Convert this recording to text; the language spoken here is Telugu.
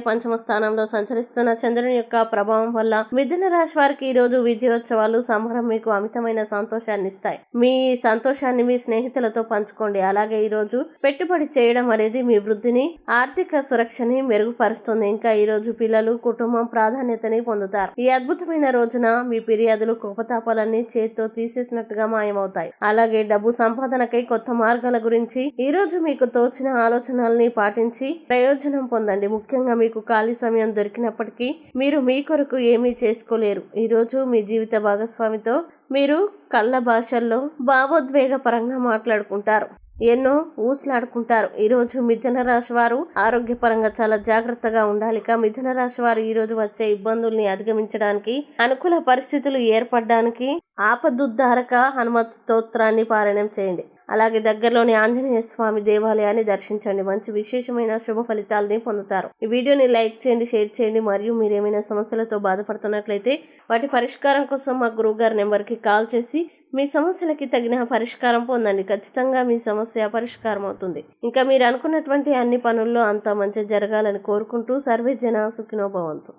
పంచమ స్థానంలో సంచరిస్తున్న చంద్రుని యొక్క ప్రభావం వల్ల మిథున రాశి వారికి ఈ రోజు విజయోత్సవాలు సంబరం మీకు అమితమైన సంతోషాన్ని ఇస్తాయి. మీ సంతోషాన్ని మీ స్నేహితులతో పంచుకోండి. అలాగే ఈ రోజు పెట్టుబడి చేయడం అనేది మీ వృద్ధిని, ఆర్థిక సురక్షని మెరుగుపరుస్తుంది. ఇంకా ఈ రోజు పిల్లలు, కుటుంబం ప్రాధాన్యతని పొందుతారు. ఈ అద్భుతమైన రోజున మీ ఫిర్యాదులు, కోపతాపాలన్నీ చేత్తో తీసేసినట్టుగా మాయమవుతాయి. అలాగే డబ్బు సంపాదనకై కొత్త మార్గాల గురించి ఈ రోజు మీకు తోచిన ఆలోచనల్ని పాటించి ప్రయోజనం పొందండి. ముఖ్యంగా మీకు ఖాళీ సమయం దొరికినప్పటికీ మీరు మీ కొరకు ఏమీ చేసుకోలేరు. ఈ రోజు మీ జీవిత భాగస్వామితో మీరు కళ్ళ భాషల్లో భావోద్వేగపరంగా మాట్లాడుకుంటారు, ఎన్నో ఊసులాడుకుంటారు. ఈ రోజు మిథున రాశి వారు ఆరోగ్యపరంగా చాలా జాగ్రత్తగా ఉండాలి. మిథున రాశి వారు ఈ రోజు వచ్చే ఇబ్బందుల్ని అధిగమించడానికి, అనుకూల పరిస్థితులు ఏర్పడడానికి ఆపదుద్ధారక హనుమత్ స్తోత్రాన్ని పారాయణం చేయండి. అలాగే దగ్గరలోని ఆంజనేయ స్వామి దేవాలయాన్ని దర్శించండి. మంచి విశేషమైన శుభ ఫలితాలని పొందుతారు. ఈ వీడియోని లైక్ చేయండి, షేర్ చేయండి. మరియు మీరు ఏమైనా సమస్యలతో బాధపడుతున్నట్లయితే వాటి పరిష్కారం కోసం మా గురువు గారి నెంబర్కి కాల్ చేసి మీ సమస్యలకి తగిన పరిష్కారం పొందండి. ఖచ్చితంగా మీ సమస్య పరిష్కారం అవుతుంది. ఇంకా మీరు అనుకున్నటువంటి అన్ని పనుల్లో అంతా మంచి జరగాలని కోరుకుంటూ సర్వే జన సుఖినో భవంతు.